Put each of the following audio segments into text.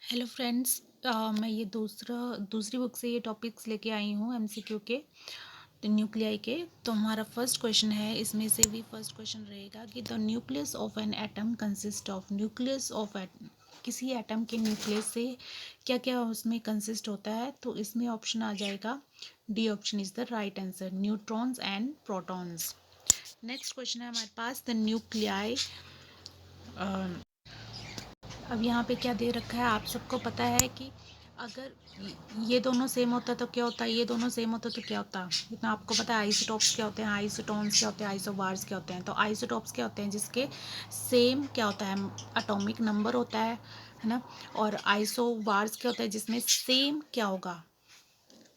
Hello friends. मैं ये दूसरी बुक से ये टॉपिक्स लेके आई हूँ एमसीक्यू के, तो न्यूक्लियाई के। तो हमारा फर्स्ट क्वेश्चन है, इसमें से भी फर्स्ट क्वेश्चन रहेगा कि the nucleus of an atom consist of. Nucleus of किसी एटम के न्यूक्लियस से क्या क्या उसमें कंसिस्ट होता है। तो इसमें ऑप्शन आ जाएगा D option is the right answer, neutrons and protons. Next question है हमारे पास, द न्यूक्लियाई। अब यहाँ पे क्या दे रखा है, आप सबको पता है कि अगर ये दोनों सेम होता तो क्या होता है, ये दोनों सेम होता तो क्या होता। इतना आपको पता है। आइसोटॉप्स क्या होते हैं, आइसोटोन्स क्या होते हैं, आइसोबार्स क्या होते हैं। तो आइसोटॉप्स क्या होते हैं, जिसके सेम क्या होता है, एटॉमिक नंबर होता है ना। और आइसोबार्स क्या होता है, जिसमें सेम क्या होगा,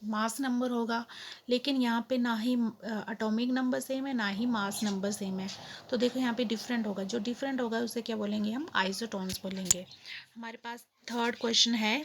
मास नंबर होगा। लेकिन यहाँ पे ना ही एटॉमिक नंबर सेम है, ना ही मास नंबर सेम है। तो देखो यहाँ पे डिफरेंट होगा, जो डिफरेंट होगा उसे क्या बोलेंगे, हम आइसोटोन्स बोलेंगे। हमारे पास थर्ड क्वेश्चन है,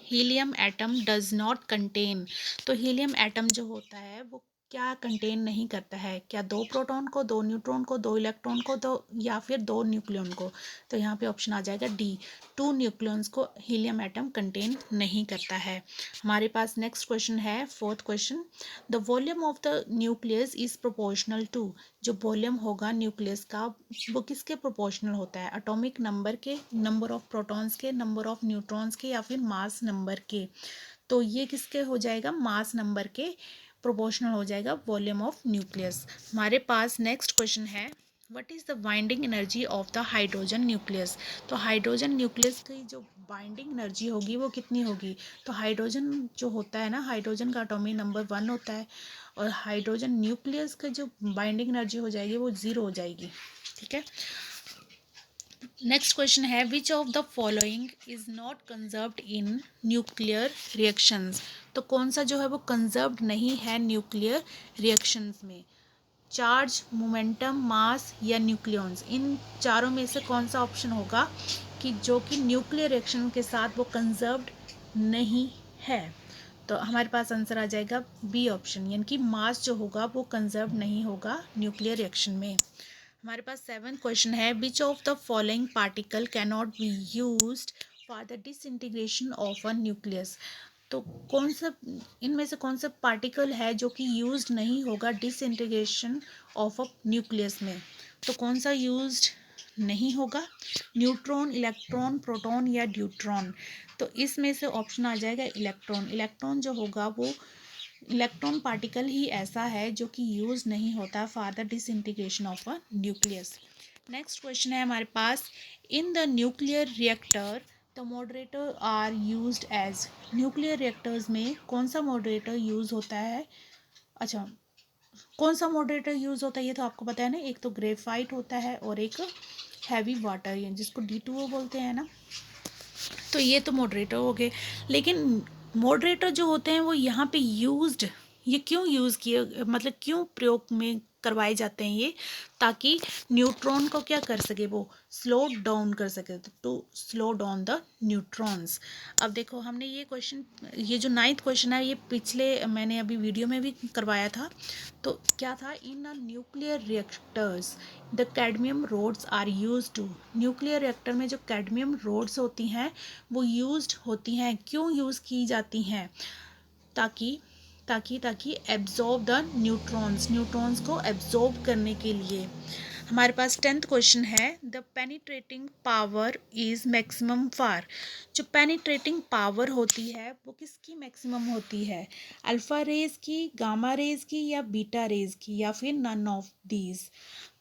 helium atom does not contain. तो हीलियम एटम जो होता है वो क्या कंटेन नहीं करता है, क्या दो प्रोटॉन को, दो न्यूट्रॉन को, दो इलेक्ट्रॉन को, दो या फिर दो न्यूक्लियन को। तो यहाँ पे ऑप्शन आ जाएगा डी, टू न्यूक्लियंस को हीलियम एटम कंटेन नहीं करता है। हमारे पास नेक्स्ट क्वेश्चन है, fourth question, the volume of the nucleus is proportional to. जो वॉल्यूम होगा न्यूक्लियस का वो किसके प्रोपोर्शनल होता है, एटॉमिक नंबर के, नंबर ऑफ प्रोटॉन्स के, नंबर ऑफ न्यूट्रॉन्स के, या फिर मास नंबर के। तो ये किसके हो जाएगा, मास नंबर के प्रोपोर्शनल हो जाएगा वॉल्यूम ऑफ न्यूक्लियस। हमारे पास नेक्स्ट क्वेश्चन है, what is the binding energy of the hydrogen nucleus. तो हाइड्रोजन न्यूक्लियस की जो बाइंडिंग एनर्जी होगी वो कितनी होगी। तो हाइड्रोजन जो होता है ना, हाइड्रोजन का एटॉमिक नंबर 1 होता है, और हाइड्रोजन न्यूक्लियस का जो बाइंडिंग एनर्जी हो जाएगी वो 0 हो जाएगी। ठीक है। नेक्स्ट क्वेश्चन है, which of the following is not conserved in nuclear reactions. तो कौन सा जो है वो कंजर्व्ड नहीं है न्यूक्लियर रिएक्शंस में, चार्ज, मोमेंटम, मास या न्यूक्लियॉन्स। इन चारों में से कौन सा ऑप्शन होगा कि जो कि न्यूक्लियर रिएक्शन के साथ वो कंजर्व्ड नहीं है। तो हमारे पास आंसर आ जाएगा बी ऑप्शन, यानी कि मास जो होगा वो कंजर्व नहीं होगा न्यूक्लियर रिएक्शन में। हमारे पास सेवन क्वेश्चन है, which of the following particle can not be used for the disintegration of a nucleus. तो कौन सा, इनमें से कौन सा पार्टिकल है जो कि यूज्ड नहीं होगा डिसइंटीग्रेशन ऑफ अ न्यूक्लियस में। तो कौन सा यूज्ड नहीं होगा, न्यूट्रॉन, इलेक्ट्रॉन, प्रोटॉन या ड्यूट्रॉन। तो इसमें से ऑप्शन आ जाएगा इलेक्ट्रॉन। इलेक्ट्रॉन जो होगा वो, इलेक्ट्रॉन पार्टिकल ही ऐसा है जो कि यूज नहीं होता for the disintegration of a nucleus. Next question है हमारे पास, in the nuclear reactor the moderator are used as. Nuclear reactors में कौन सा मॉडरेटर यूज होता है। अच्छा, कौन सा मॉडरेटर यूज होता है ये तो आपको पता है ना, एक तो ग्रेफाइट होता है और एक हैवी वाटर, जिसको D2O बोलते हैं ना। तो ये तो मॉडरेटर हो गए, लेकिन मॉडरेटर जो होते हैं वो यहाँ पे यूज्ड, ये क्यों यूज़ किए, मतलब क्यों प्रयोग में करवाए जाते हैं ये, ताकि न्यूट्रॉन को क्या कर सके, वो स्लो डाउन कर सके, to slow down the neutrons. अब देखो हमने ये क्वेश्चन, ये जो नाइन्थ क्वेश्चन है ये पिछले मैंने अभी वीडियो में भी करवाया था। तो क्या था, in nuclear reactors the cadmium rods are use to. Nuclear reactor में जो कैडमियम रोड्स होती हैं वो यूज्ड होती हैं, क्यों यूज़ की जाती हैं, ताकि ताकि ताकि एब्जॉर्ब द न्यूट्रॉन्स, न्यूट्रॉन्स को एब्जॉर्ब करने के लिए। हमारे पास टेंथ क्वेश्चन है, the penetrating power is maximum for. जो पेनिट्रेटिंग पावर होती है वो किसकी मैक्सिमम होती है, अल्फा रेज की, गामा रेज की, या बीटा रेज की, या फिर नन ऑफ दीज।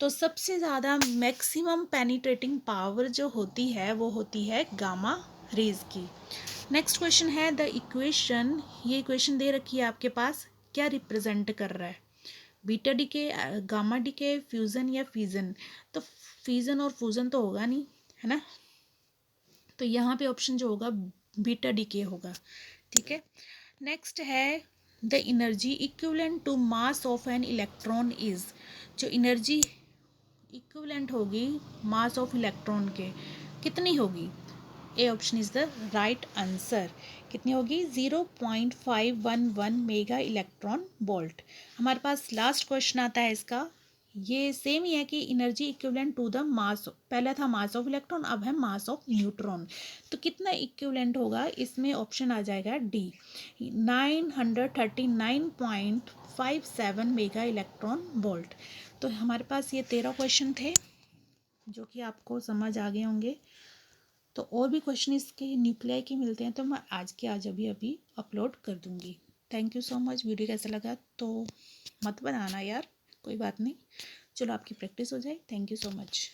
तो सबसे ज़्यादा मैक्सिमम पेनिट्रेटिंग पावर जो होती है वो होती है गामा रेज की। नेक्स्ट क्वेश्चन है, द इक्वेशन, ये इक्वेशन दे रखी है आपके पास, क्या रिप्रेजेंट कर रहा है, beta decay, gamma decay, fusion या फिजन। तो फिजन और फ्यूज़न तो होगा नहीं, है ना। तो यहाँ पे ऑप्शन जो होगा बीटा डीके होगा। ठीक है। नेक्स्ट है, the energy equivalent to mass of an electron is. जो एनर्जी इक्विवेलेंट होगी मास ऑफ इलेक्ट्रॉन के, कितनी होगी। A option is the right answer. कितनी होगी, 0.511 मेगा इलेक्ट्रॉन वोल्ट। हमारे पास लास्ट क्वेश्चन आता है इसका, ये सेम ही है कि energy equivalent to the mass, पहला था मास ऑफ इलेक्ट्रॉन, अब है मास ऑफ न्यूट्रॉन। तो कितना इक्विवेलेंट होगा, इसमें ऑप्शन आ जाएगा डी, 939.57 मेगा इलेक्ट्रॉन वोल्ट। तो हमारे पास ये 13 क्वेश्चन थे जो कि आपको समझ आ गए होंगे। तो और भी क्वेश्चन इसके न्यूक्लियाई के मिलते हैं तो मैं आज के आज अभी अभी अपलोड कर दूँगी। Thank you so much. Video कैसा लगा तो मत बनाना यार, कोई बात नहीं, चलो आपकी प्रैक्टिस हो जाए। Thank you so much.